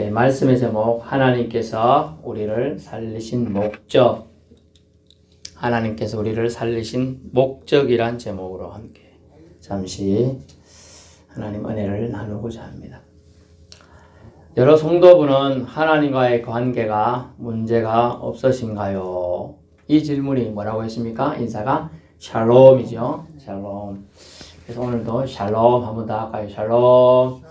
말씀의 제목 하나님께서 우리를 살리신 목적, 하나님께서 우리를 살리신 목적이란 제목으로 함께 잠시 하나님 은혜를 나누고자 합니다. 여러 성도분은 하나님과의 관계가 문제가 없으신가요? 이 질문이 뭐라고 했습니까? 인사가 샬롬이죠. 샬롬. 그래서 오늘도 샬롬 한번 더 할까요? 샬롬.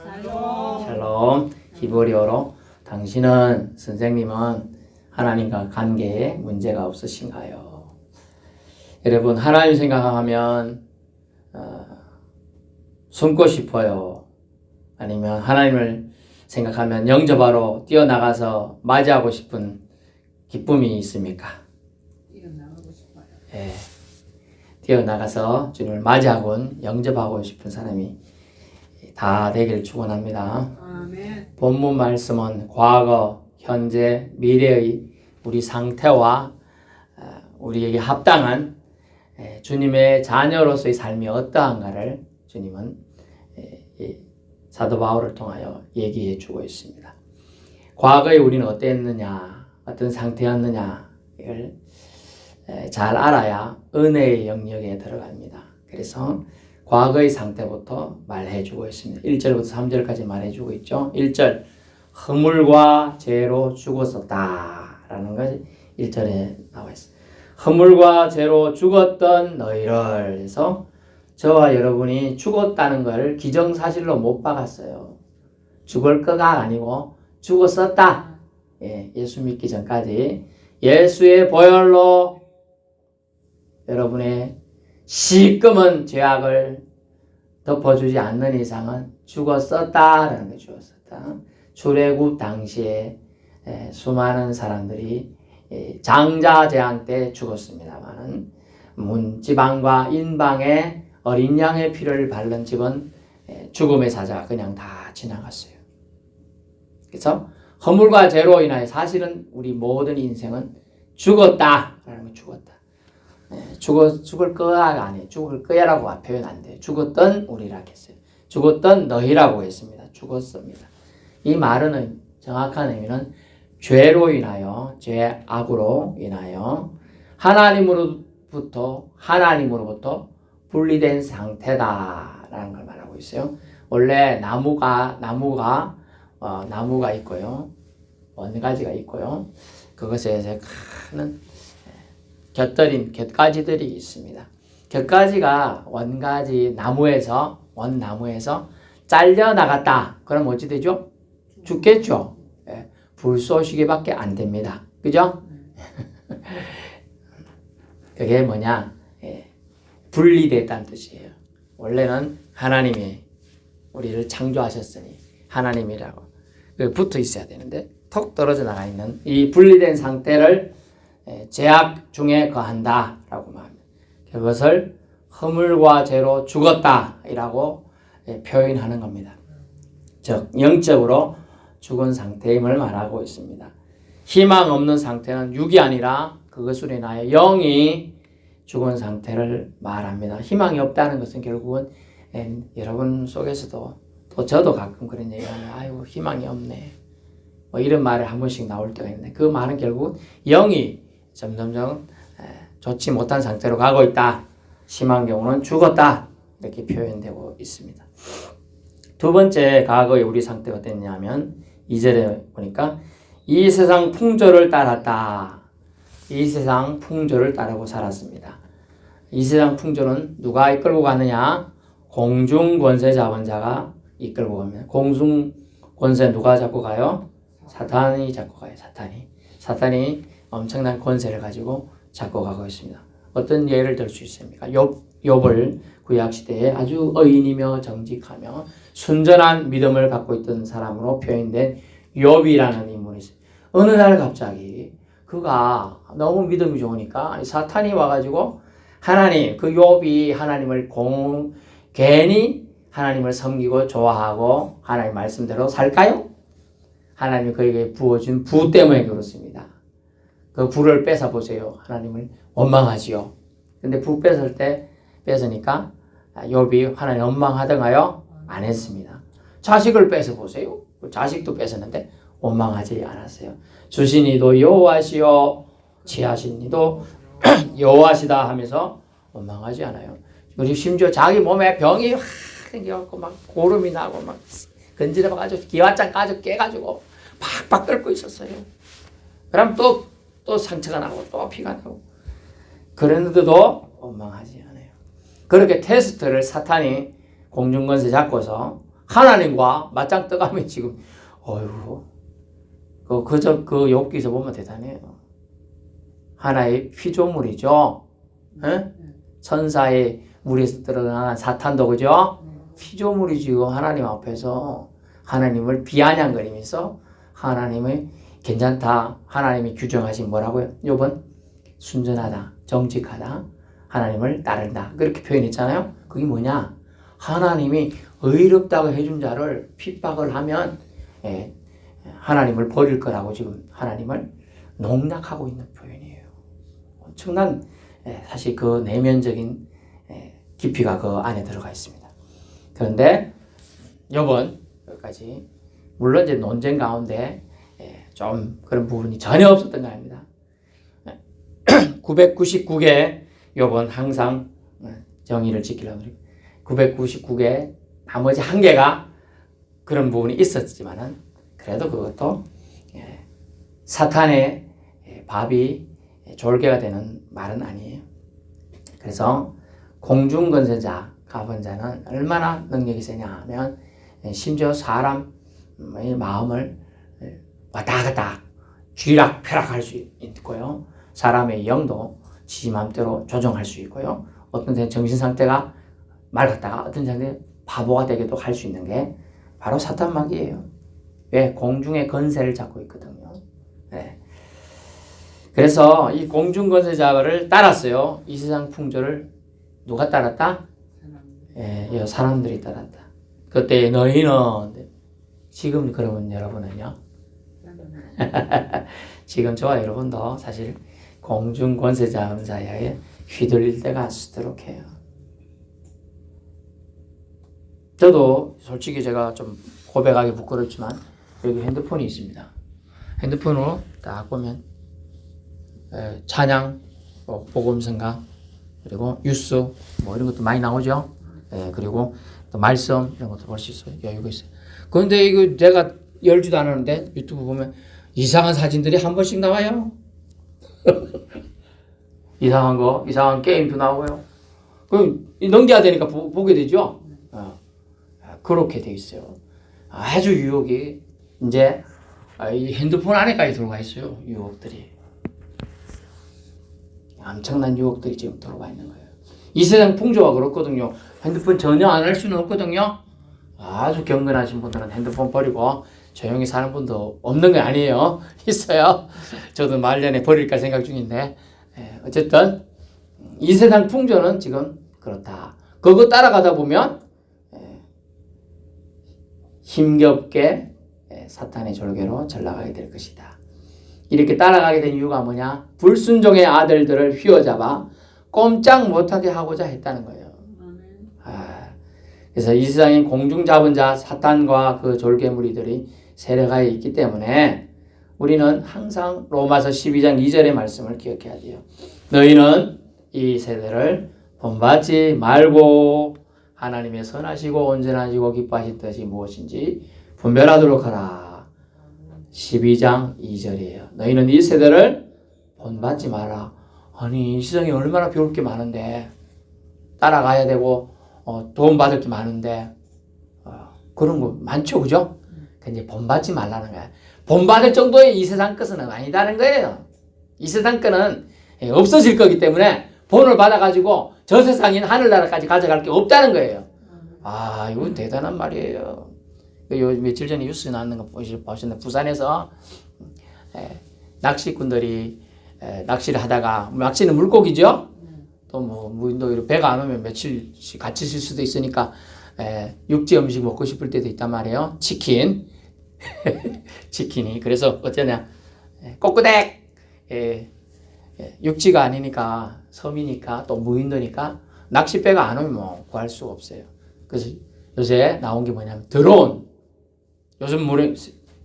샬롬. 히브리어로 당신은, 선생님은 하나님과 관계에 문제가 없으신가요? 여러분, 하나님 생각하면 숨고 싶어요? 아니면 하나님을 생각하면 영접하러 뛰어나가서 맞이하고 싶은 기쁨이 있습니까? 뛰어나가고 싶어요. 예, 뛰어나가서 주님을 맞이하고 영접하고 싶은 사람이 다 되기를 축원합니다. 아멘. 본문 말씀은 과거, 현재, 미래의 우리 상태와 우리에게 합당한 주님의 자녀로서의 삶이 어떠한가를 주님은 사도 바울을 통하여 얘기해 주고 있습니다. 과거에 우리는 어땠느냐, 어떤 상태였느냐를 잘 알아야 은혜의 영역에 들어갑니다. 그래서 과거의 상태부터 말해 주고 있습니다. 1절부터 3절까지 말해 주고 있죠. 1절, 허물과 죄로 죽었었다 라는 것이 1절에 나와 있습니다. 허물과 죄로 죽었던 너희를 해서 저와 여러분이 죽었다는 걸 기정사실로 못 박았어요. 죽을 거가 아니고 죽었었다. 예수 믿기 전까지 예수의 보혈로 여러분의 시꺼먼 죄악을 덮어주지 않는 이상은 죽었었다라는 게 죽었었다. 출애굽 당시에 수많은 사람들이 장자재앙 때 죽었습니다만은 문지방과 인방에 어린 양의 피를 바른 집은 죽음의 사자가 그냥 다 지나갔어요. 그래서 허물과 죄로 인하여 사실은 우리 모든 인생은 죽었다라는 거, 죽었다. 죽을 거야가 아니에요. 죽을 거야라고 표현 안 돼요. 죽었던 우리라고 했어요. 죽었던 너희라고 했습니다. 죽었습니다. 이 말은 정확한 의미는 죄로 인하여, 죄악으로 인하여 하나님으로부터 분리된 상태다라는 걸 말하고 있어요. 원래 나무가 있고요, 원가지가 있고요. 그것에 큰 곁가지들이 있습니다. 곁가지가 원나무에서 잘려 나갔다. 그럼 어찌 되죠? 죽겠죠. 불쏘시개밖에 안 됩니다. 그죠? 그게 뭐냐? 분리됐다는 뜻이에요. 원래는 하나님이 우리를 창조하셨으니 하나님이라고 붙어 있어야 되는데 톡 떨어져 나가 있는 이 분리된 상태를 죄악 중에 거한다 라고 말합니다. 그것을 허물과 죄로 죽었다 라고 표현하는 겁니다. 즉 영적으로 죽은 상태임을 말하고 있습니다. 희망 없는 상태는 육이 아니라 그것으로 인하여 영이 죽은 상태를 말합니다. 희망이 없다는 것은 결국은 여러분 속에서도 또 저도 가끔 그런 얘기하면 아이고 희망이 없네 뭐 이런 말을 한 번씩 나올 때가 있는데 그 말은 결국 영이 점점점 좋지 못한 상태로 가고 있다. 심한 경우는 죽었다. 이렇게 표현되고 있습니다. 두 번째 과거의 우리 상태가 어땠냐면 2절에 보니까 이 세상 풍조를 따랐다. 이 세상 풍조를 따르고 살았습니다. 이 세상 풍조는 누가 이끌고 가느냐? 공중 권세 잡은 자가 이끌고 갑니다. 공중 권세 누가 잡고 가요? 사탄이 잡고 가요. 사탄이 엄청난 권세를 가지고 잡고 가고 있습니다. 어떤 예를 들 수 있습니까? 욥을 구약시대에 아주 의인이며 정직하며 순전한 믿음을 갖고 있던 사람으로 표현된 욥이라는 인물이 있어요. 어느 날 갑자기 그가 너무 믿음이 좋으니까 사탄이 와가지고 하나님, 그 욥이 하나님을 괜히 하나님을 섬기고 좋아하고 하나님 말씀대로 살까요? 하나님이 그에게 부어준 부 때문에 그렇습니다. 그 부를 뺏어보세요. 하나님을 원망하지요. 근데 부 뺏으니까 욥이 하나님 원망하던가요? 안 했습니다. 자식을 뺏어보세요. 자식도 뺏었는데 원망하지 않았어요. 주신 이도 여호와시요 취하신 이도 여호와시다 하면서 원망하지 않아요. 그리고 심지어 자기 몸에 병이 확 생겨갖고 막 고름이 나고 막 건지러워가지고 기와장 가지고 깨가지고 팍팍 끓고 있었어요. 그럼 또 상처가 나고 또 피가 나고 그랬는데도 원망하지 않아요. 그렇게 테스트를 사탄이 공중권세 잡고서 하나님과 맞짱 떠가면 지금 어휴 그저 그 욥기에서 보면 대단해요. 하나의 피조물이죠. 에? 천사의 물에서 들어간 사탄도 그죠? 피조물이지요. 하나님 앞에서 하나님을 비아냥거리면서 하나님의 괜찮다. 하나님이 규정하신 뭐라고요? 욥은 순전하다, 정직하다, 하나님을 따른다. 그렇게 표현했잖아요. 그게 뭐냐? 하나님이 의롭다고 해준 자를 핍박을 하면 하나님을 버릴 거라고 지금 하나님을 농락하고 있는 표현이에요. 엄청난 사실 그 내면적인 깊이가 그 안에 들어가 있습니다. 그런데 욥은 여기까지 물론 이제 논쟁 가운데 좀 그런 부분이 전혀 없었던 거 아닙니다. 999개 욥은 항상 정의를 지키려고 그래요. 999개 나머지 한 개가 그런 부분이 있었지만은 그래도 그것도 사탄의 밥이 졸개가 되는 말은 아니에요. 그래서 공중권세자 가번자는 얼마나 능력이 세냐 하면 심지어 사람의 마음을 왔다 갔다 쥐락펴락할 수 있고요. 사람의 영도 지 맘대로 조정할 수 있고요. 어떤 때는 정신 상태가 맑았다가 어떤 상태는 바보가 되기도 할 수 있는 게 바로 사탄막이에요. 왜? 공중의 권세를 잡고 있거든요. 네. 그래서 이 공중권세자를 따랐어요. 이 세상 풍조를 누가 따랐다? 예, 사람들이 따랐다. 그때 너희는 지금 그러면 여러분은요? 지금 저와 여러분도 사실 공중권세자 은사에 휘둘릴 때가 있도록 해요. 저도 솔직히 제가 좀 고백하기 부끄럽지만 여기 핸드폰이 있습니다. 핸드폰으로 딱 보면 찬양, 복음성가 그리고 뉴스 뭐 이런 것도 많이 나오죠. 그리고 또 말씀 이런 것도 볼 수 있어요. 여유가 있어요. 그런데 이거 내가 열지도 않았는데 유튜브 보면 이상한 사진들이 한 번씩 나와요. 이상한 거, 이상한 게임도 나오고요. 그럼 넘겨야 되니까 보게 되죠. 그렇게 돼 있어요. 아주 유혹이 이제 이 핸드폰 안에까지 들어가 있어요. 유혹들이. 엄청난 유혹들이 지금 들어가 있는 거예요. 이 세상 풍조가 그렇거든요. 핸드폰 전혀 안 할 수는 없거든요. 아주 경건하신 분들은 핸드폰 버리고 조용히 사는 분도 없는 게 아니에요. 있어요. 저도 말년에 버릴까 생각 중인데 어쨌든 이 세상 풍조는 지금 그렇다. 그거 따라가다 보면 힘겹게 사탄의 졸개로 전락하게 될 것이다. 이렇게 따라가게 된 이유가 뭐냐? 불순종의 아들들을 휘어잡아 꼼짝 못하게 하고자 했다는 거예요. 그래서 이 세상에 공중 잡은 자 사탄과 그 졸개 무리들이 세력하에 있기 때문에 우리는 항상 로마서 12장 2절의 말씀을 기억해야 돼요. 너희는 이 세대를 본받지 말고 하나님의 선하시고 온전하시고 기뻐하신 뜻이 무엇인지 분별하도록 하라. 12장 2절이에요. 너희는 이 세대를 본받지 마라. 아니 이 세상에 얼마나 배울 게 많은데 따라가야 되고 도움받을 게 많은데 그런 거 많죠. 그죠? 근데 본받지 말라는 거야. 본받을 정도의 이 세상 것은 아니다는 거예요. 이 세상 것은 없어질 거기 때문에 본을 받아가지고 저 세상인 하늘나라까지 가져갈 게 없다는 거예요. 아, 이건 대단한 말이에요. 요 며칠 전에 뉴스에 나왔는 거 보셨나요? 부산에서 낚시꾼들이 낚시를 하다가 낚시는 물고기죠. 또 뭐 무인도 배가 안 오면 며칠씩 갇히실 수도 있으니까 육지 음식 먹고 싶을 때도 있단 말이에요. 치킨 치킨이 그래서 어쩌냐 꼬꾸댁 육지가 아니니까 섬이니까 또 무인도니까 낚싯배가 안 오면 뭐 구할 수가 없어요. 그래서 요새 나온 게 뭐냐면 드론. 요즘 물에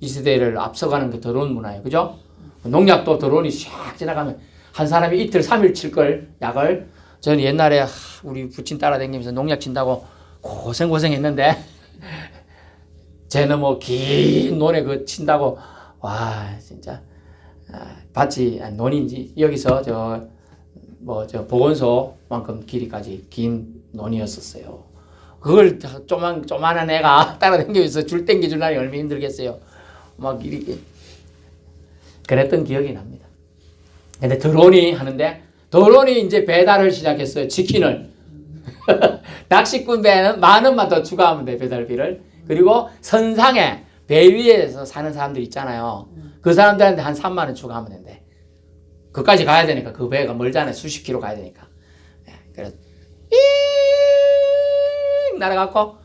이 시대를 앞서가는 게 더러운 문화예요. 그죠? 농약도 드론이 샥 지나가면 한 사람이 이틀 3일 칠 걸 약을 저는 옛날에 우리 부친 따라다니면서 농약 친다고 고생했는데 쟤는 뭐 긴 논에 그 친다고 와 진짜 밭이 논인지 여기서 저 보건소만큼 길이까지 긴 논이었었어요. 그걸 조만한 애가 따라다니면서 줄 땡겨주려니 얼마나 힘들겠어요. 막 이렇게 그랬던 기억이 납니다. 근데 드론이 하는데 드론이 이제 배달을 시작했어요. 치킨을. 낚시꾼 배는 10,000원만 더 추가하면 돼, 배달비를. 그리고 선상에 배 위에서 사는 사람들 있잖아요. 그 사람들한테 한 30,000원 추가하면 된대. 그까지 가야 되니까 그 배가 멀잖아요. 수십 킬로 가야 되니까. 그래서 잉 날아갖고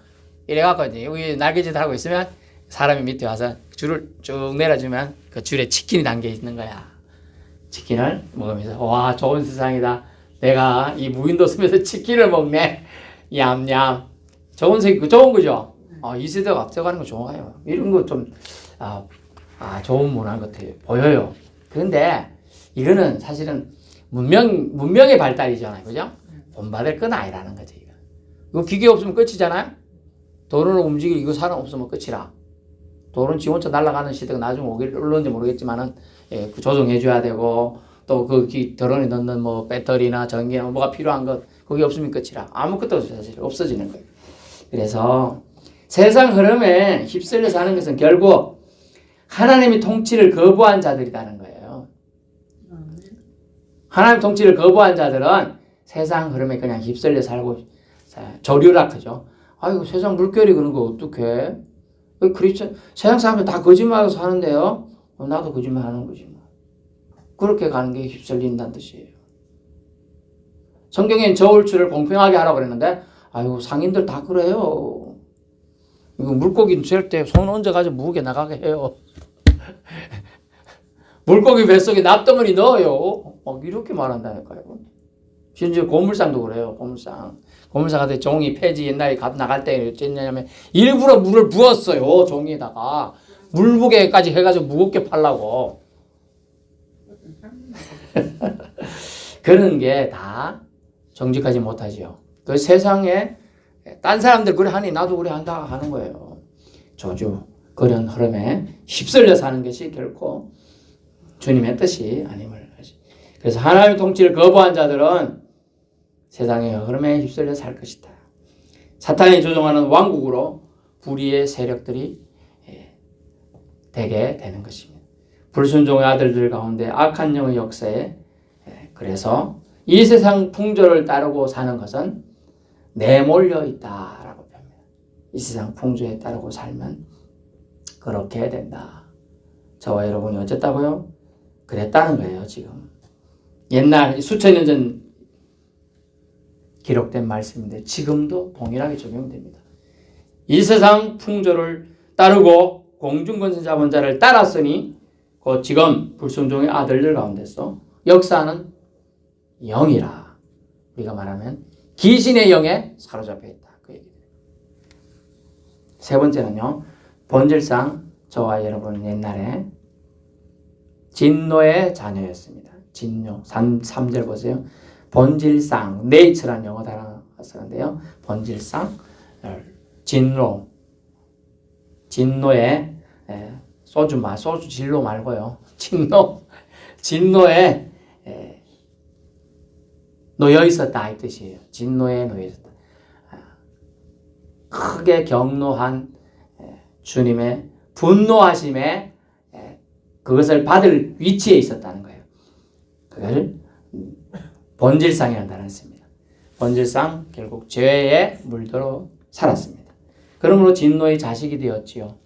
이래갖고 이제 여기 날개짓 하고 있으면 사람이 밑에 와서 줄을 쭉 내려주면 그 줄에 치킨이 담겨 있는 거야. 치킨을 먹으면서 와 좋은 세상이다. 내가 이 무인도 섬에서 치킨을 먹네. 얌얌. 좋은 거죠. 이 세대가 앞서가는 거 좋아요. 이런 거 좀 좋은 문화 같아요. 보여요. 그런데 이거는 사실은 문명의 발달이잖아요. 그죠? 본받을 건 아니라는 거죠. 이거 기계 없으면 끝이잖아요. 도로를 움직이고 이거 사람 없으면 끝이라. 도로는 지 혼자 날아가는 시대가 나중에 올는지 모르겠지만은 그 조정해줘야 되고 또 그 드론에 넣는 뭐 배터리나 전기나 뭐가 필요한 것 그게 없으면 끝이라. 아무것도 없어요. 사실 없어지는 거예요. 그래서 세상 흐름에 휩쓸려 사는 것은 결국 하나님의 통치를 거부한 자들이라는 거예요. 하나님 통치를 거부한 자들은 세상 흐름에 그냥 휩쓸려 살고 조류락하죠. 아이고 세상 물결이 그런 거 어떡해? 크리스천 세상 사람들 다 거짓말하고 사는데요. 나도 거짓말하는 거지 뭐. 그렇게 가는 게 휩쓸린다는 뜻이에요. 성경엔 저울추를 공평하게 하라고 그랬는데 아이고 상인들 다 그래요. 이거 물고기 잴 때 손 얹어가지고 무게 나가게 해요. 물고기 뱃속에 납덩어리 넣어요. 이렇게 말한다니까요. 심지어 고물상도 그래요. 고물상한테 종이 폐지 옛날에 나갈 때 어쨌냐면 일부러 물을 부었어요. 종이에다가 물무게까지 해가지고 무겁게 팔라고. 그런 게 다 정직하지 못하지요. 그 세상에 딴 사람들 그래 하니 나도 그래 한다 하는 거예요. 저주 그런 흐름에 휩쓸려 사는 것이 결코 주님의 뜻이 아님을. 그래서 하나님의 통치를 거부한 자들은 세상의 흐름에 휩쓸려 살 것이다. 사탄이 조종하는 왕국으로 불의의 세력들이 되게 되는 것입니다. 불순종의 아들들 가운데 악한 영의 역사에 그래서 이 세상 풍조를 따르고 사는 것은 내몰려 있다라고 표현합니다. 이 세상 풍조에 따르고 살면 그렇게 된다. 저와 여러분이 어쨌다고요? 그랬다는 거예요. 지금 옛날 수천 년 전 기록된 말씀인데 지금도 동일하게 적용됩니다. 이 세상 풍조를 따르고 공중권세 잡은 자를 따랐으니 곧 지금 불순종의 아들들 가운데서 역사하는 영이라. 우리가 말하면 귀신의 영에 사로잡혀 있다. 그 얘기입니다. 세 번째는요. 본질상 저와 여러분은 옛날에 진노의 자녀였습니다. 진노. 3절 보세요. 본질상, 네이처라는 영어 단어가 쓰는데요. 본질상, 진노의 소주 진로 말고요. 진노에 놓여 있었다 이 뜻이에요. 진노에 놓여 있었다. 크게 경노한 주님의 분노하심에 그것을 받을 위치에 있었다는 거예요. 그걸 본질상이라는 단어를 씁니다. 본질상 결국 죄에 물들어 살았습니다. 그러므로 진노의 자식이 되었지요.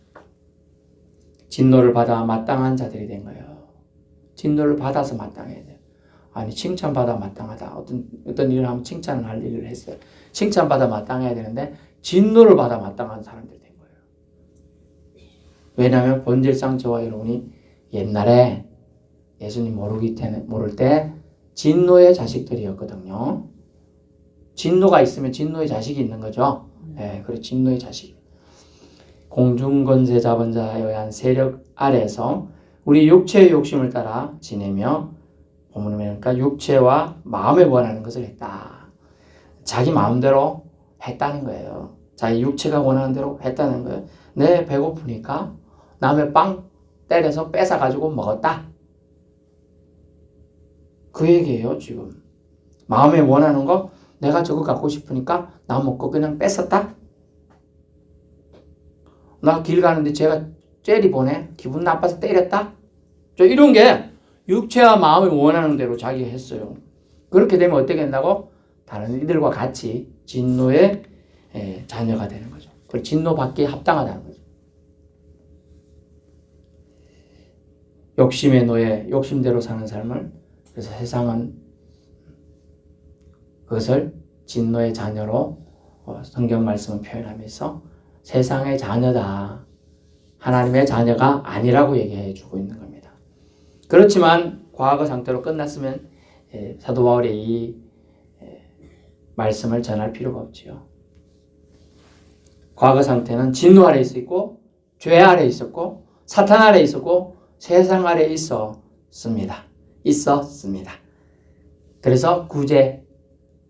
진노를 받아 마땅한 자들이 된 거예요. 진노를 받아서 마땅해야 돼요. 아니 칭찬받아 마땅하다. 어떤 일을 하면 칭찬을 할 일을 했어요. 칭찬받아 마땅해야 되는데 진노를 받아 마땅한 사람들이 된 거예요. 왜냐하면 본질상 저와 여러분이 옛날에 예수님 모를 때 진노의 자식들이었거든요. 진노가 있으면 진노의 자식이 있는 거죠. 그래 진노의 자식. 공중권세 잡은 자에 의한 세력 아래에서 우리 육체의 욕심을 따라 지내며 본문에 보니까 육체와 마음에 원하는 것을 했다. 자기 마음대로 했다는 거예요. 자기 육체가 원하는 대로 했다는 거예요. 내 배고프니까 남의 빵 때려서 뺏어가지고 먹었다. 그 얘기예요, 지금. 마음에 원하는 거 내가 저거 갖고 싶으니까 나 먹고 그냥 뺏었다. 나 길 가는데 제가 째리 보내. 기분 나빠서 때렸다. 저 이런 게 육체와 마음이 원하는 대로 자기가 했어요. 그렇게 되면 어떻게 된다고? 다른 이들과 같이 진노의 자녀가 되는 거죠. 그리고 진노받기에 합당하다는 거죠. 욕심의 노예, 욕심대로 사는 삶을, 그래서 세상은 그것을 진노의 자녀로 성경 말씀을 표현하면서 세상의 자녀다. 하나님의 자녀가 아니라고 얘기해 주고 있는 겁니다. 그렇지만 과거 상태로 끝났으면 사도 바울의 이 말씀을 전할 필요가 없지요. 과거 상태는 진노 아래 있었고 죄 아래 있었고 사탄 아래 있었고 세상 아래 있었습니다. 그래서 구제,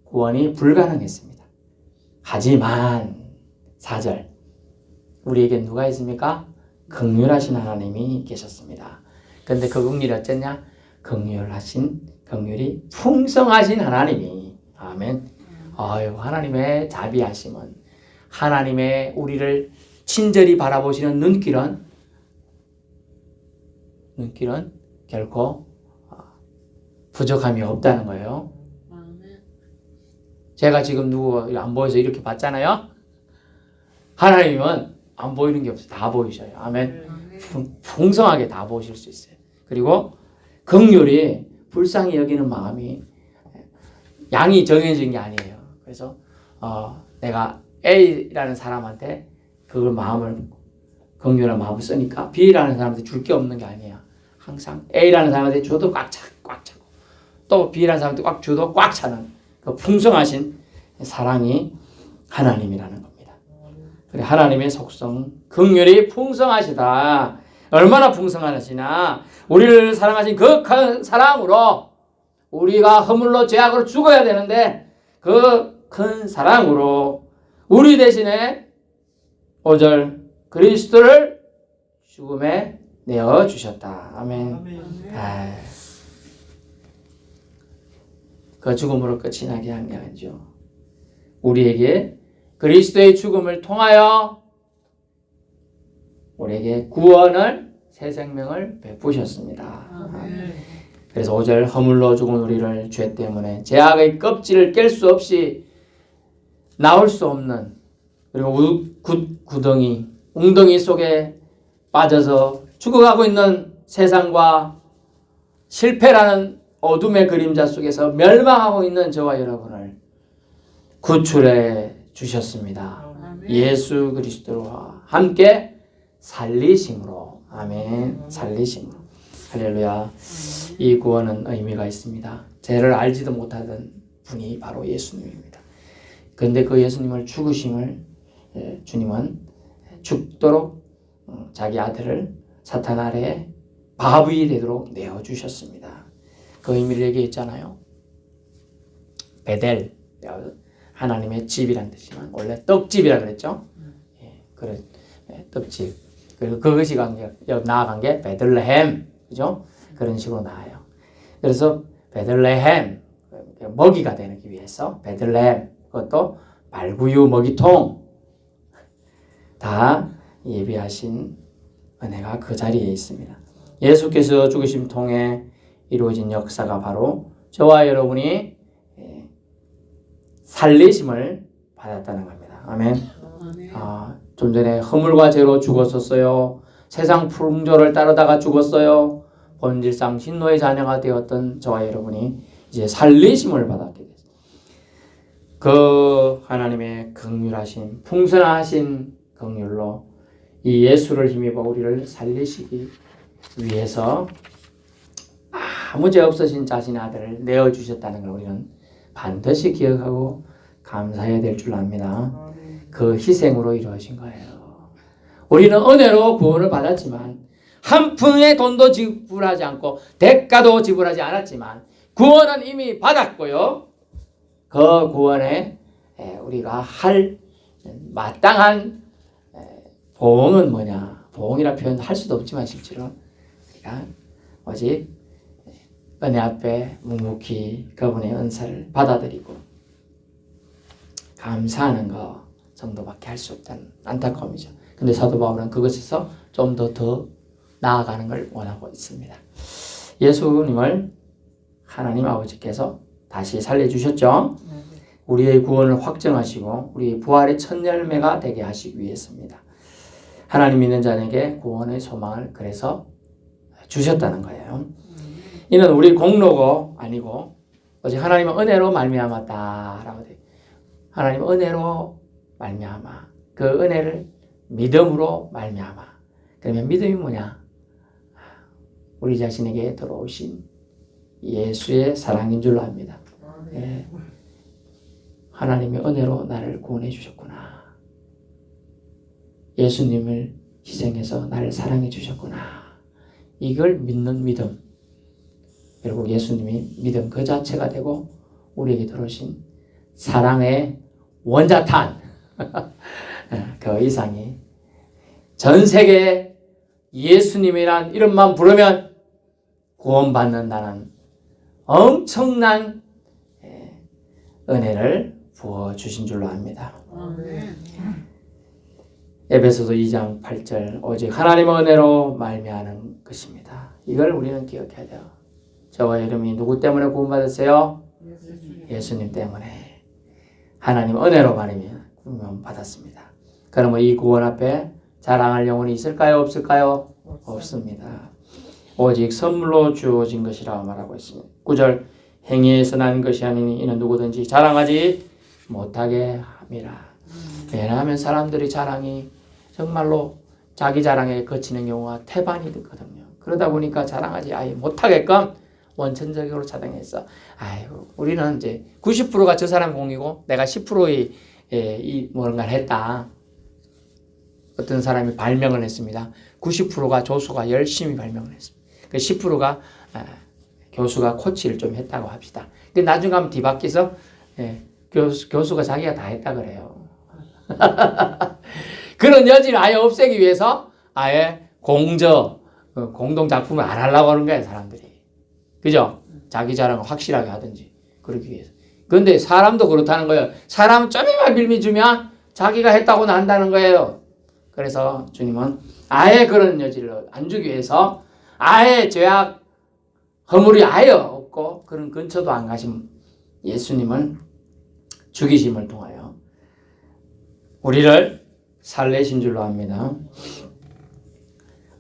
구원이 불가능했습니다. 하지만 4절 우리에게 누가 있습니까? 긍휼하신 하나님이 계셨습니다. 그런데 그 긍휼이 어쨌냐? 긍휼이 풍성하신 하나님이 아멘. 아유, 하나님의 자비하심은, 하나님의 우리를 친절히 바라보시는 눈길은 결코 부족함이 없다는 거예요. 제가 지금 누구 안 보여서 이렇게 봤잖아요. 하나님은 안 보이는 게 없어요. 다 보이셔요. 아멘. 풍성하게 다 보실 수 있어요. 그리고 긍휼이 불쌍히 여기는 마음이 양이 정해진 게 아니에요. 그래서 내가 A라는 사람한테 그걸 긍휼한 마음을 쓰니까 B라는 사람한테 줄 게 없는 게 아니에요. 항상 A라는 사람한테 줘도 꽉 차고 또 B라는 사람한테 꽉 줘도 꽉 차는 그 풍성하신 사랑이 하나님이라는 겁니다. 그래, 하나님의 속성 긍휼이 풍성하시다. 얼마나 풍성하시나. 우리를 사랑하신 그 큰 사랑으로 우리가 허물로 죄악으로 죽어야 되는데 그 큰 사랑으로 우리 대신에 5절 그리스도를 죽음에 내어주셨다. 아멘. 그 죽음으로 끝이 나게 한 게 아니죠. 우리에게 그리스도의 죽음을 통하여 우리에게 구원을, 새 생명을 베푸셨습니다. 아멘. 그래서 5절 허물로 죽은 우리를 죄 때문에 죄악의 껍질을 깰 수 없이 나올 수 없는, 그리고 구덩이, 웅덩이 속에 빠져서 죽어가고 있는 세상과 실패라는 어둠의 그림자 속에서 멸망하고 있는 저와 여러분을 구출해 주셨습니다. 아멘. 예수 그리스도와 함께 살리심으로. 아멘. 살리심으로. 할렐루야. 이 구원은 의미가 있습니다. 죄를 알지도 못하던 분이 바로 예수님입니다. 그런데 그 예수님을 죽으심을 주님은 죽도록 자기 아들을 사탄 아래에 바위 되도록 내어주셨습니다. 그 의미를 얘기했잖아요. 베델, 하나님의 집이란 뜻이지만 원래 떡집이라 그랬죠. 그런 떡집. 그리고 그것이 나아간 게 베들레헴, 그죠? 그런 식으로 나와요. 그래서 베들레헴, 먹이가 되기 위해서 베들레헴, 그것도 말구유 먹이통 다 예비하신 은혜가 그 자리에 있습니다. 예수께서 죽으심 통해 이루어진 역사가 바로 저와 여러분이 살리심을 받았다는 겁니다. 아멘. 좀 전에 허물과 죄로 죽었었어요. 세상 풍조를 따르다가 죽었어요. 본질상 진노의 자녀가 되었던 저와 여러분이 이제 살리심을 받았게 됐습니다. 그 하나님의 긍휼하신, 풍성하신 긍휼로 이 예수를 힘입어 우리를 살리시기 위해서 아무 죄 없으신 자신의 아들을 내어주셨다는 걸 우리는 반드시 기억하고 감사해야 될 줄 압니다. 그 희생으로 이루어진 거예요. 우리는 은혜로 구원을 받았지만 한 푼의 돈도 지불하지 않고 대가도 지불하지 않았지만 구원은 이미 받았고요. 그 구원에 우리가 할 마땅한 보응은 뭐냐? 보응이라 표현할 수도 없지만 실제로 우리가 오직 은혜 앞에 묵묵히 그분의 은사를 받아들이고 감사하는 것 정도밖에 할 수 없다는 안타까움이죠. 근데 사도 바울은 그것에서 좀 더 나아가는 걸 원하고 있습니다. 예수님을 하나님 아버지께서 다시 살려주셨죠. 우리의 구원을 확정하시고 우리의 부활의 첫 열매가 되게 하시기 위해서입니다. 하나님 믿는 자에게 구원의 소망을 그래서 주셨다는 거예요. 이는 우리 공로가 아니고 오직 하나님의 은혜로 말미암았다라고 돼요. 하나님의 은혜로 말미암아. 그 은혜를 믿음으로 말미암아. 그러면 믿음이 뭐냐? 우리 자신에게 들어오신 예수의 사랑인 줄로 압니다. 예. 하나님의 은혜로 나를 구원해 주셨구나. 예수님을 희생해서 나를 사랑해 주셨구나. 이걸 믿는 믿음. 결국 예수님이 믿음 그 자체가 되고 우리에게 들어오신 사랑의 원자탄. 그 이상이 전 세계에 예수님이란 이름만 부르면 구원받는다는 엄청난 은혜를 부어주신 줄로 압니다. 에베소서 2장 8절 오직 하나님의 은혜로 말미암는 것입니다. 이걸 우리는 기억해야 돼요. 저와 여러분이 누구 때문에 구원받았어요? 예수님 때문에 하나님 은혜로 말하면 구원받았습니다. 그러면 이 구원 앞에 자랑할 영혼이 있을까요? 없을까요? 없습니다. 오직 선물로 주어진 것이라 말하고 있습니다. 9절 행위에서 난 것이 아니니 이는 누구든지 자랑하지 못하게 함이라. 왜냐하면 사람들이 자랑이 정말로 자기 자랑에 거치는 경우가 태반이 되거든요. 그러다 보니까 자랑하지 아예 못하게끔 원천적으로 자랑했어. 아이고 우리는 이제 90%가 저 사람 공이고 내가 10%의 이 뭔가를 했다. 어떤 사람이 발명을 했습니다. 90%가 교수가 열심히 발명을 했습니다. 그 10%가 교수가 코치를 좀 했다고 합시다. 근데 나중에 가면 뒤바뀌어서 교수가 자기가 다 했다 그래요. 그런 여지를 아예 없애기 위해서 아예 공동 작품을 안 하려고 하는 거예요, 사람들이. 그죠? 자기 자랑을 확실하게 하든지 그러기 위해서. 그런데 사람도 그렇다는 거예요. 사람은 좀만 빌미주면 자기가 했다고는 한다는 거예요. 그래서 주님은 아예 그런 여지를 안 주기 위해서 아예 죄악 허물이 아예 없고 그런 근처도 안 가신 예수님을 죽이심을 통하여 우리를 살리신 줄로 압니다.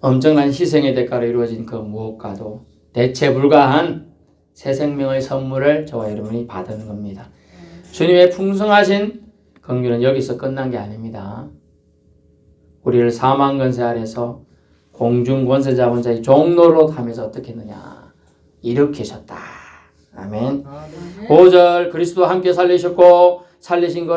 엄청난 희생의 대가로 이루어진 그 무엇과도 대체 불가한 새 생명의 선물을 저와 여러분이 받은 겁니다. 주님의 풍성하신 긍휼은 여기서 끝난 게 아닙니다. 우리를 사망 권세 아래서 공중 권세 잡은 자의 종로로 하면서 어떻게 했느냐 일으키셨다. 아멘. 5절 그리스도와 함께 살리셨고 살리신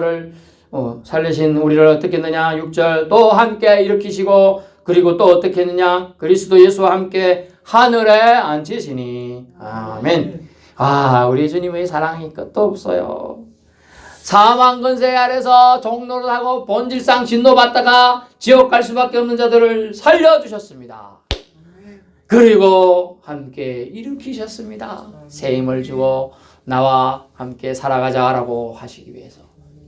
우리를 어떻게 했느냐 6절 또 함께 일으키시고 그리고 또 어떻게 했느냐 그리스도 예수와 함께 하늘에 앉히시니. 아멘. 우리 주님의 사랑이 끝도 없어요. 사망 권세 아래서 종로를 하고 본질상 진노받다가 지옥 갈 수밖에 없는 자들을 살려주셨습니다. 그리고 함께 일으키셨습니다. 새 힘을 주고 나와 함께 살아가자라고 하시기 위해서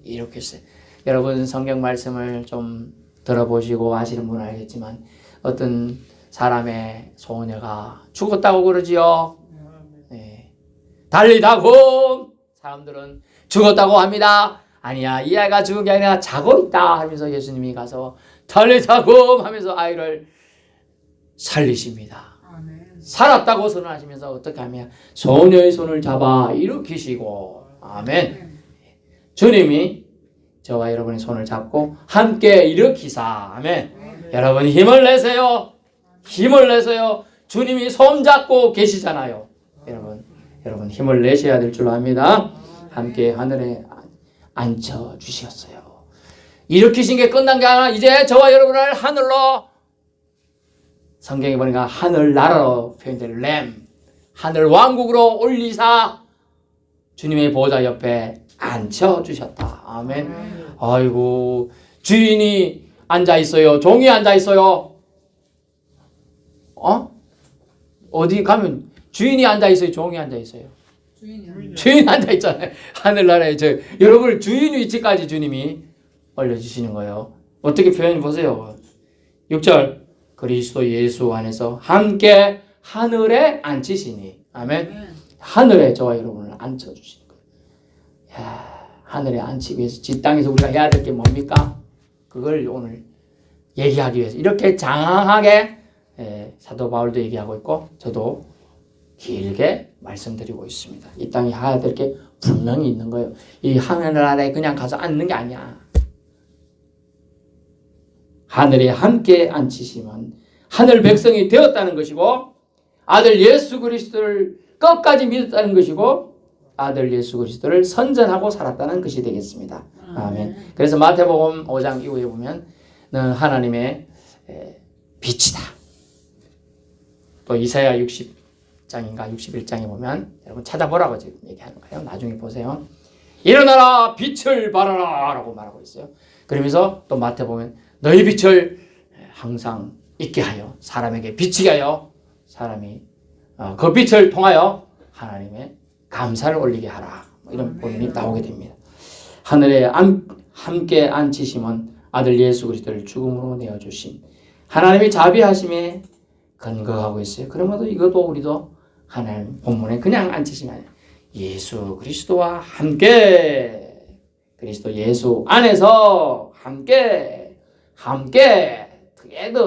일으켰어요. 여러분 성경 말씀을 좀 들어보시고 아시는 분은 알겠지만 어떤 사람의 소녀가 죽었다고 그러지요. 네. 달리다고 사람들은 죽었다고 합니다. 아니야 이 아이가 죽은 게 아니라 자고 있다 하면서 예수님이 가서 달리다고 하면서 아이를 살리십니다. 살았다고 선언하시면서 어떻게 하면 소녀의 손을 잡아 일으키시고 아멘. 주님이 저와 여러분의 손을 잡고 함께 일으키사 아멘. 여러분 힘을 내세요. 힘을 내세요. 주님이 손 잡고 계시잖아요. 여러분 힘을 내셔야 될 줄 압니다. 함께 하늘에 앉혀 주셨어요. 일으키신 게 끝난 게 아니라 이제 저와 여러분을 하늘로, 성경에 보니까 하늘나라로 표현된 램, 하늘 왕국으로 올리사 주님의 보좌 옆에 앉혀주셨다. 아멘. 아이고, 주인이 앉아있어요? 종이 앉아있어요? 어디 가면 주인이 앉아있어요? 종이 앉아있어요? 주인이 앉아있잖아요. 하늘나라에 여러분을 주인 위치까지 주님이 올려주시는 거예요. 어떻게 표현해 보세요. 6절, 그리스도 예수 안에서 함께 하늘에 앉히시니. 아멘. 하늘에 저와 여러분을 앉혀주시는 거예요. 야, 하늘에 앉히기 위해서 이 땅에서 우리가 해야 될 게 뭡니까? 그걸 오늘 얘기하기 위해서 이렇게 장황하게 사도 바울도 얘기하고 있고 저도 길게 말씀드리고 있습니다. 이 땅에 해야 될 게 분명히 있는 거예요. 이 하늘 아래 그냥 가서 앉는 게 아니야. 하늘에 함께 앉히시면 하늘 백성이 되었다는 것이고, 아들 예수 그리스도를 끝까지 믿었다는 것이고, 아들 예수 그리스도를 선전하고 살았다는 것이 되겠습니다. 아멘. 그래서 마태복음 5장 이후에 보면 는 하나님의 빛이다. 또 이사야 60장인가 61장에 보면, 여러분 찾아보라고 지금 얘기하는 거예요. 나중에 보세요. 일어나라 빛을 발하라 라고 말하고 있어요. 그러면서 또 마태복음 너희 빛을 항상 있게 하여 사람에게 비치게 하여 사람이 그 빛을 통하여 하나님의 감사를 올리게 하라. 이런 본문이 나오게 됩니다. 하늘에 함께 앉히심은 아들 예수 그리스도를 죽음으로 내어주신 하나님의 자비하심에 근거하고 있어요. 그러면서 이것도 우리도 하나님 본문에 그냥 앉히시면 아니에요. 예수 그리스도와 함께, 그리스도 예수 안에서 함께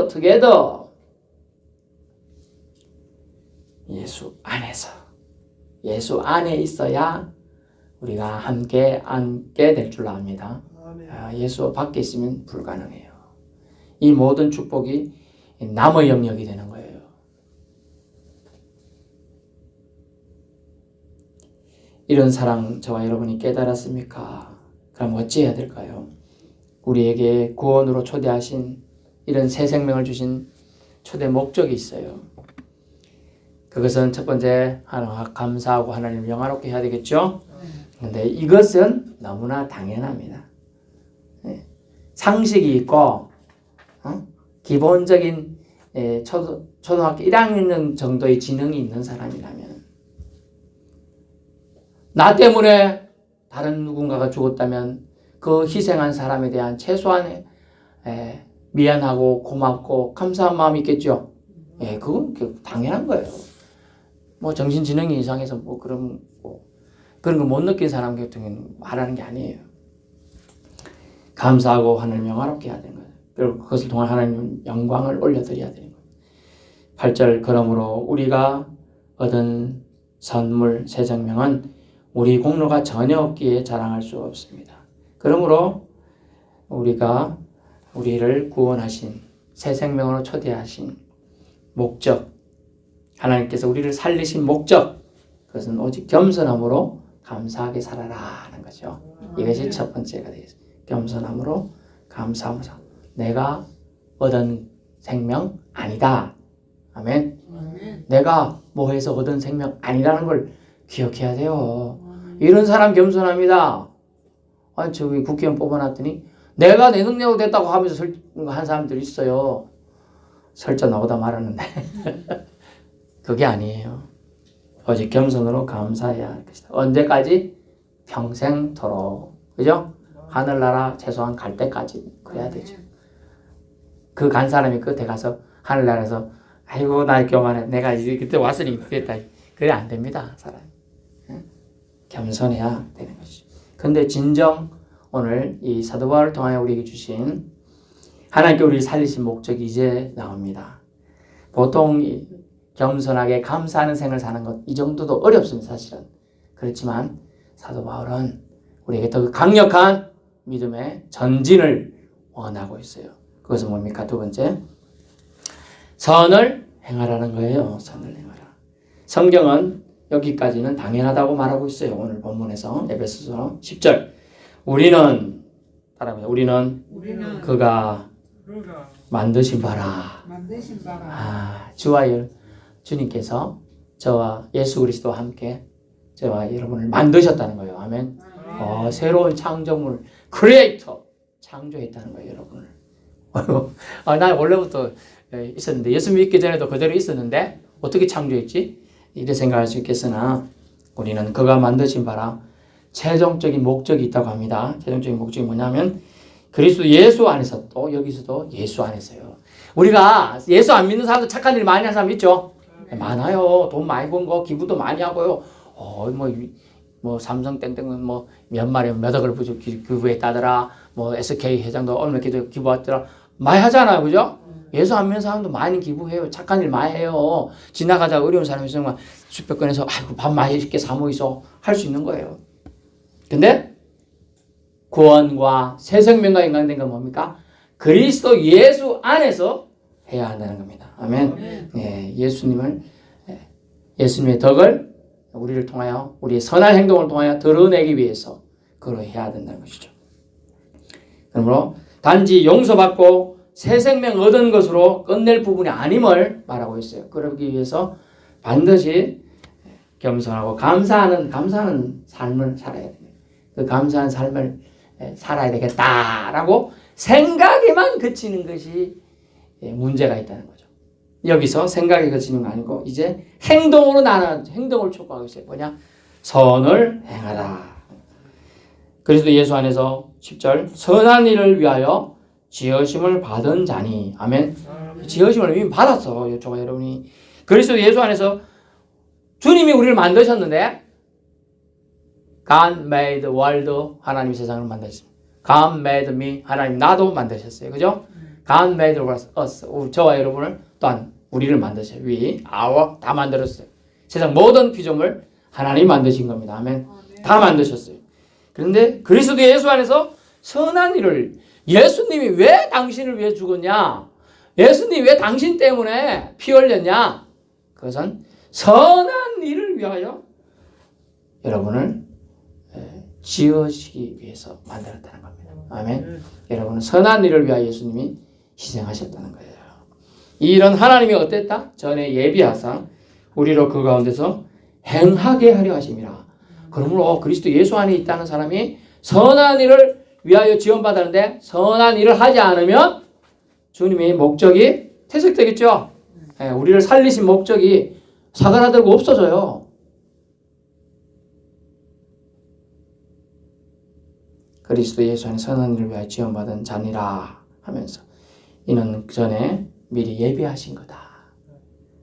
together 예수 안에서, 예수 안에 있어야 우리가 함께 앉게 될 줄 압니다. 예수 밖에 있으면 불가능해요. 이 모든 축복이 남의 영역이 되는 거예요. 이런 사랑 저와 여러분이 깨달았습니까? 그럼 어찌해야 될까요? 우리에게 구원으로 초대하신, 이런 새 생명을 주신 초대 목적이 있어요. 그것은 첫 번째, 하나님 감사하고 하나님을 영화롭게 해야 되겠죠? 그런데 이것은 너무나 당연합니다. 상식이 있고 기본적인 초등학교 1학년 정도의 지능이 있는 사람이라면, 나 때문에 다른 누군가가 죽었다면 그 희생한 사람에 대한 최소한의 미안하고 고맙고 감사한 마음이 있겠죠. 그건 당연한 거예요. 뭐 정신지능이 이상해서 뭐 그런 거 못 느낀 사람 같은 경우는 말하는 게 아니에요. 감사하고 하나님 영화롭게 해야 되는 거예요. 그리고 그것을 통해 하나님 영광을 올려드려야 되는 거예요. 8절, 그러므로 우리가 얻은 선물 새 생명은 우리 공로가 전혀 없기에 자랑할 수 없습니다. 그러므로 우리가 우리를 구원하신, 새 생명으로 초대하신 목적, 하나님께서 우리를 살리신 목적, 그것은 오직 겸손함으로 감사하게 살아라 하는 거죠. 이것이 첫 번째가 되겠습니다. 겸손함으로 감사하면서 내가 얻은 생명 아니다. 아멘. 내가 뭐 해서 얻은 생명 아니라는 걸 기억해야 돼요. 이런 사람 겸손합니다. 아니 저기 국회의원 뽑아놨더니 내가 내 능력으로 됐다고 하면서 한 사람들이 있어요. 설자 나오다 말았는데 그게 아니에요. 오직 겸손으로 감사해야 할 것이다. 언제까지? 평생토록. 그죠? 하늘나라 최소한 갈 때까지 그래야 되죠. 그 간 사람이 끝에 가서 하늘나라에서 아이고 나 교만해, 내가 이제 그때 왔으니 됐다, 그래 안 됩니다. 사람 겸손해야 되는 것이죠. 근데 진정 오늘 이 사도 바울을 통하여 우리에게 주신 하나님께 우리를 살리신 목적이 이제 나옵니다. 보통 겸손하게 감사하는 생을 사는 것, 이 정도도 어렵습니다. 사실은. 그렇지만 사도 바울은 우리에게 더 강력한 믿음의 전진을 원하고 있어요. 그것은 뭡니까? 두 번째, 선을 행하라는 거예요. 선을 행하라. 성경은 여기까지는 당연하다고 말하고 있어요. 오늘 본문에서 에베소서 10절, 우리는 따라합니다. 우리는 우리는 그가 그가 만드신 바라. 만드신 바라 주와 주님께서 저와 예수 그리스도와 함께 저와 여러분을 만드셨다는 거예요. 아멘. 아멘. 새로운 창조물 크리에이터 창조했다는 거예요, 여러분을. 나 원래부터 있었는데 예수 믿기 전에도 그대로 있었는데 어떻게 창조했지? 이래 생각할 수 있겠으나 우리는 그가 만드신 바라 최종적인 목적이 있다고 합니다. 최종적인 목적이 뭐냐면 그리스도 예수 안에서 또 여기서도 예수 안에서요. 우리가 예수 안 믿는 사람도 착한 일 많이 하는 사람 있죠? 많아요. 돈 많이 번 거 기부도 많이 하고요. 뭐 삼성 땡땡은 뭐 몇 마리 몇 억을 기부했다더라. 뭐 SK 회장도 얼마 기부했더라. 많이 하잖아요, 그죠? 예수 안 믿는 사람도 많이 기부해요. 착한 일 많이 해요. 지나가다가 어려운 사람이 있으면 수백 건에서 아이고 밥 맛있게 사 모이소 할 수 있는 거예요. 근데 구원과 새 생명과 연관된 건 뭡니까? 그리스도 예수 안에서 해야 한다는 겁니다. 아멘. 예수님의 덕을 우리를 통하여 우리의 선한 행동을 통하여 드러내기 위해서 그걸 해야 된다는 것이죠. 그러므로 단지 용서받고 새 생명 얻은 것으로 끝낼 부분이 아님을 말하고 있어요. 그러기 위해서 반드시 겸손하고 감사하는 삶을 살아야 됩니다. 그 감사한 삶을 살아야 되겠다라고 생각에만 그치는 것이 문제가 있다는 거죠. 여기서 생각에 그치는 거 아니고 이제 행동을 촉구하고 있어요. 뭐냐? 선을 행하라. 그리스도 예수 안에서 10절 선한 일을 위하여 지으심을 받은 자니 아멘. 지으심을 이미 받았어. 저와 여러분이 그리스도 예수 안에서 주님이 우리를 만드셨는데 God made the world 하나님이 세상을 만드셨습니다. God made me 하나님 나도 만드셨어요. 그죠? God made us 저와 여러분을 또한 우리를 만드셨어요. We, our 다 만들었어요. 세상 모든 피조물 하나님이 만드신 겁니다. 아멘. 다 만드셨어요. 그런데 그리스도 예수 안에서 선한 일을 예수님이 왜 당신을 위해 죽었냐? 예수님이 왜 당신 때문에 피 흘렸냐? 그것은 선한 일을 위하여 여러분을 지으시기 위해서 만들었다는 겁니다. 아멘. 여러분은 선한 일을 위하여 예수님이 희생하셨다는 거예요. 이런 하나님이 어땠다? 전에 예비하사 우리로 그 가운데서 행하게 하려 하심이라. 그러므로 그리스도 예수 안에 있다는 사람이 선한 일을 위하여 지원받았는데 선한 일을 하지 않으면 주님의 목적이 퇴색되겠죠. 우리를 살리신 목적이 사그라들고 없어져요. 그리스도 예수 안에 선한 일을 위하여 지원받은 자니라 하면서 이는 그 전에 미리 예비하신 거다.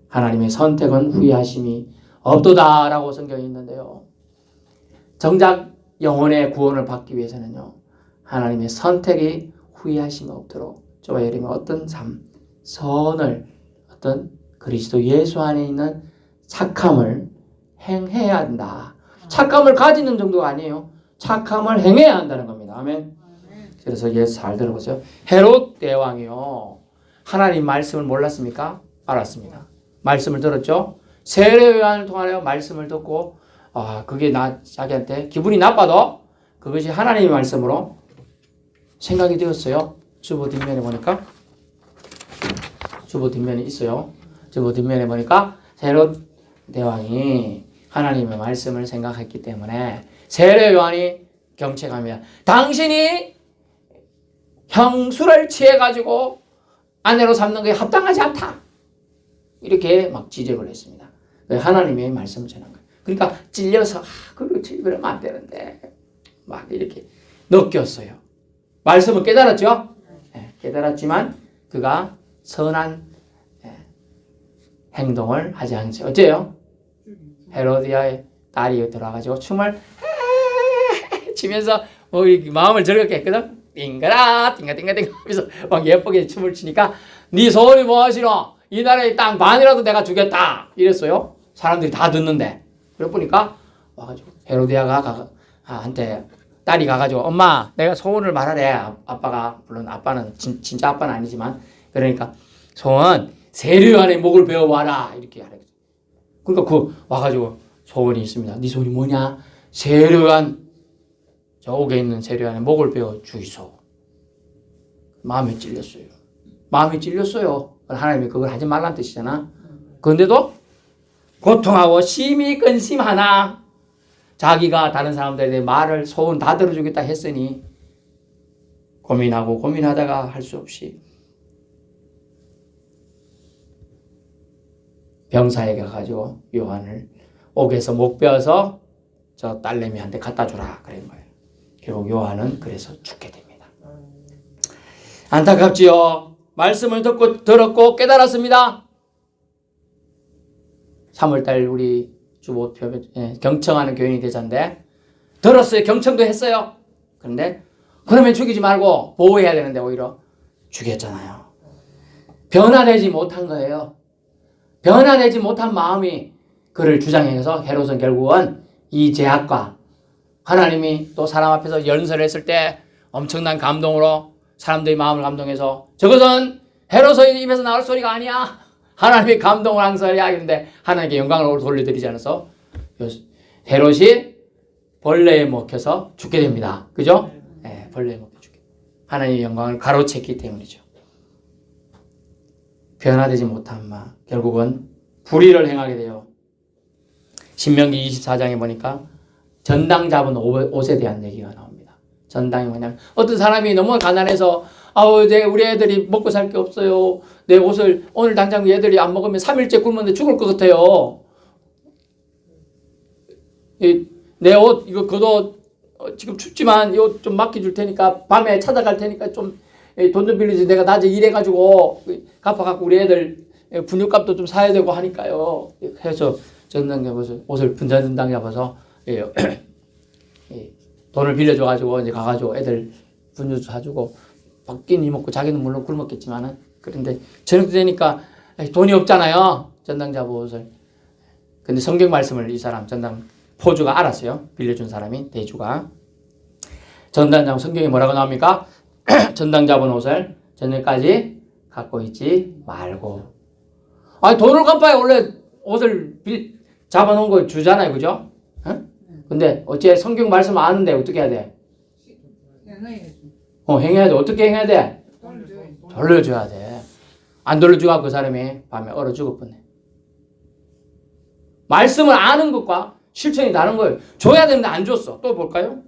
하나님의 선택은 후회하심이 없도다라고 성경에 있는데요. 정작 영혼의 구원을 받기 위해서는요. 하나님의 선택이 후회하심이 없도록 저와 여러분의 어떤 삶, 선을 어떤 그리스도 예수 안에 있는 착함을 행해야 한다. 착함을 가지는 정도가 아니에요. 착함을 행해야 한다는 겁니다. 아멘. 그래서 예수 잘 들어보세요. 헤롯 대왕이요. 하나님 말씀을 몰랐습니까? 알았습니다. 말씀을 들었죠? 세례 요한을 통하여 말씀을 듣고 그게 자기한테 기분이 나빠도 그것이 하나님의 말씀으로 생각이 되었어요. 주보 뒷면에 보니까 주보 뒷면에 있어요. 주보 뒷면에 보니까 헤롯 대왕이 하나님의 말씀을 생각했기 때문에 세례 요한이 경책합니다. 당신이 형수를 취해가지고 아내로 삼는 것에 합당하지 않다. 이렇게 막 지적을 했습니다. 하나님의 말씀을 전한 거예요. 그러니까 찔려서 그렇지 그러면 안 되는데 막 이렇게 느꼈어요. 말씀을 깨달았죠. 깨달았지만 그가 선한 행동을 하지 않죠. 어째요? 헤로디아의 딸이 들어와가지고 춤을 치면서 마음을 즐겁게 했거든. 띵가라 띵가띵가띵가 하면서 막 예쁘게 춤을 추니까 네 소원이 무엇이노? 이 나라의 땅 반이라도 내가 주겠다 이랬어요. 사람들이 다 듣는데 그래 보니까 와가지고 헤로디아가 한테 딸이 가가지고 엄마 내가 소원을 말하래. 아빠가 물론 아빠는 진짜 아빠는 아니지만 그러니까 소원 세례 요한의 목을 베어와라 이렇게 하래. 그러니까 와가지고 소원이 있습니다. 네 소원이 뭐냐? 세례 요한 저옥에 있는 세례 요한의 목을 베어 주이소. 마음에 찔렸어요. 마음이 찔렸어요. 하나님이 그걸 하지 말라는 뜻이잖아. 그런데도 고통하고 심히 근심하나 자기가 다른 사람들의 말을 소원 다 들어주겠다 했으니 고민하고 고민하다가 할 수 없이 병사에게 가가지고 요한을 옥에서 목 베어서 저 딸내미한테 갖다 주라 그런 거예요. 결국 요한은 그래서 죽게 됩니다. 안타깝지요. 말씀을 들었고 깨달았습니다. 3월달 우리 주보 경청하는 교인이 되자인데 들었어요. 경청도 했어요. 그런데 그러면 죽이지 말고 보호해야 되는데 오히려 죽였잖아요. 변화되지 못한 거예요. 변화되지 못한 마음이 그를 주장해서 헤롯은 결국은 이 제약과 하나님이 또 사람 앞에서 연설했을 때 엄청난 감동으로 사람들의 마음을 감동해서 저것은 헤롯의 입에서 나올 소리가 아니야. 하나님이 감동을 한 소리야. 했는데 하나님께 영광을 돌려드리지 않아서 헤롯이 벌레에 먹혀서 죽게 됩니다. 그죠? 네, 벌레에 먹혀 죽게. 하나님의 영광을 가로챘기 때문이죠. 변화되지 못한 마 결국은 불의를 행하게 돼요. 신명기 24장에 보니까 전당 잡은 옷에 대한 얘기가 나옵니다. 전당이 뭐냐면 어떤 사람이 너무 가난해서 우리 애들이 먹고 살 게 없어요. 내 옷을 오늘 당장 애들이 안 먹으면 3일째 굶는데 죽을 것 같아요. 내 옷 이거 겉옷 지금 춥지만 이거 좀 맡겨줄 테니까 밤에 찾아갈 테니까 좀 돈 좀 빌리지. 내가 낮에 일해가지고 갚아갖고 우리 애들 분유값도 좀 사야 되고 하니까요. 해서 전당 잡아서 옷을 분전당 잡아서 돈을 빌려줘가지고 이제 가가지고 애들 분유 사주고 받긴 먹고 자기는 물론 굶었겠지만은 그런데 저녁 되니까 돈이 없잖아요. 전당 잡아 옷을. 근데 성경 말씀을 이 사람 전당 포주가 알았어요. 빌려준 사람이 대주가. 전당 잡은 성경에 뭐라고 나옵니까? 전당 잡은 옷을 저녁까지 갖고 있지 말고. 아니 돈을 갚아야 원래 옷을 잡아놓은 거 주잖아요. 그죠? 응? 근데 어째 성경 말씀 아는데 어떻게 해야 돼? 행해야 돼. 어떻게 행해야 돼? 돌려줘야 돼. 안 돌려주고 그 사람이 밤에 얼어 죽을 뻔해. 말씀을 아는 것과 실천이 다른 거예요. 줘야 되는데 안 줬어. 또 볼까요?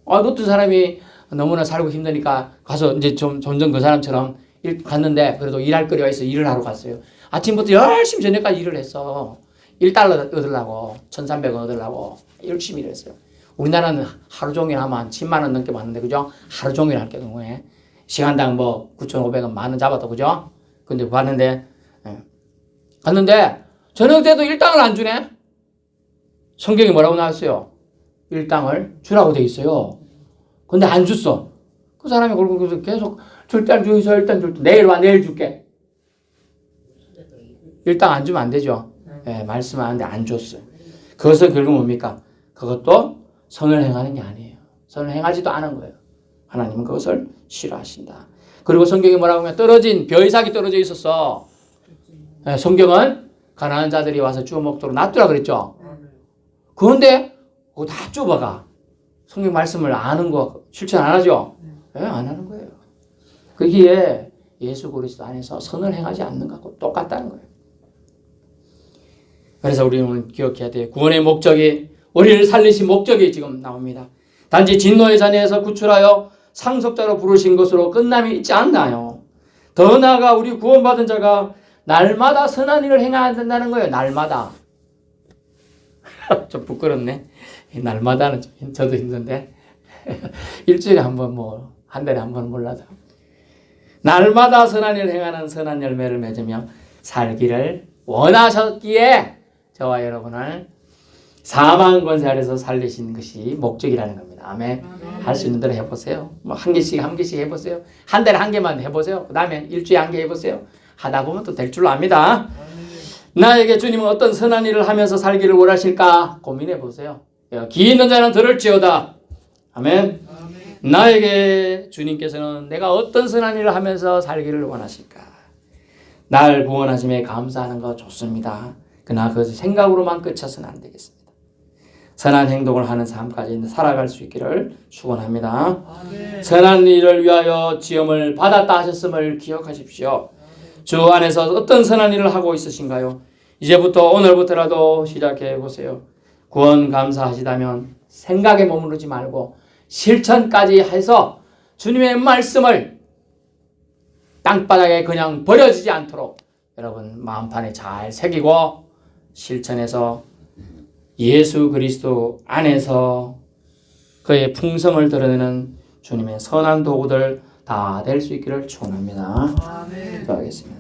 어떤 사람이 너무나 살고 힘드니까 가서 이제 좀 점점 그 사람처럼 갔는데 그래도 일할 거리가 있어 일을 하러 갔어요. 아침부터 열심히 저녁까지 일을 했어. 1달러 얻으려고 1,300원 얻으려고 열심히 일했어요. 우리나라는 하루 종일 하면 10만 원 넘게 받는데 그죠? 하루 종일 할 경우에 시간당 뭐 9,500원 만 원 잡아도 그죠? 근데 봤는데 갔는데 저녁 때도 일당을 안 주네. 성경이 뭐라고 나왔어요? 일당을 주라고 돼 있어요. 근데 안 줬어. 그 사람이 그러고 계속 줄 때 주이소 일단 줄 때 내일 와 내일 줄게. 일당 안 주면 안 되죠. 말씀하는데 안 줬어요. 그것은 결국 뭡니까? 그것도 선을 행하는 게 아니에요. 선을 행하지도 않은 거예요. 하나님은 그것을 싫어하신다. 그리고 성경이 뭐라고 하면 떨어진 벼이삭이 떨어져 있었어. 성경은 가난한 자들이 와서 주워 먹도록 놔두라 그랬죠. 그런데 그거 다 좁아가. 성경 말씀을 아는 거 실천 안 하죠? 안 하는 거예요. 거기에 예수 그리스도 안에서 선을 행하지 않는 것하고 똑같다는 거예요. 그래서 우리는 기억해야 돼요. 구원의 목적이 우리를 살리신 목적이 지금 나옵니다. 단지 진노의 잔해에서 구출하여 상속자로 부르신 것으로 끝남이 있지 않나요? 더 나아가 우리 구원받은 자가 날마다 선한 일을 행해야 된다는 거예요. 날마다. 좀 부끄럽네. 날마다는 저도 힘든데 일주일에 한 번 뭐 한 달에 한 번 몰라도 날마다 선한 일을 행하는 선한 열매를 맺으며 살기를 원하셨기에 저와 여러분을 사망 권세 아래서 살리신 것이 목적이라는 겁니다. 아멘. 할 수 있는 대로 해보세요. 뭐 한 개씩 해보세요. 한 달에 한 개만 해보세요. 그 다음에 일주일에 한 개 해보세요. 하다 보면 또 될 줄로 압니다. 나에게 주님은 어떤 선한 일을 하면서 살기를 원하실까 고민해 보세요. 귀 있는 자는 들을지어다. 아멘. 나에게 주님께서는 내가 어떤 선한 일을 하면서 살기를 원하실까. 날 구원하심에 감사하는 거 좋습니다. 그러나 그것을 생각으로만 그쳐서는 안 되겠습니다. 선한 행동을 하는 삶까지 살아갈 수 있기를 축원합니다. 아멘. 선한 일을 위하여 지음을 받았다 하셨음을 기억하십시오. 주 안에서 어떤 선한 일을 하고 있으신가요? 이제부터 오늘부터라도 시작해 보세요. 구원 감사하시다면 생각에 머무르지 말고 실천까지 해서 주님의 말씀을 땅바닥에 그냥 버려지지 않도록 여러분 마음판에 잘 새기고 실천해서 예수 그리스도 안에서 그의 풍성을 드러내는 주님의 선한 도구들 다 될 수 있기를 축원합니다. 아멘. 기도하겠습니다.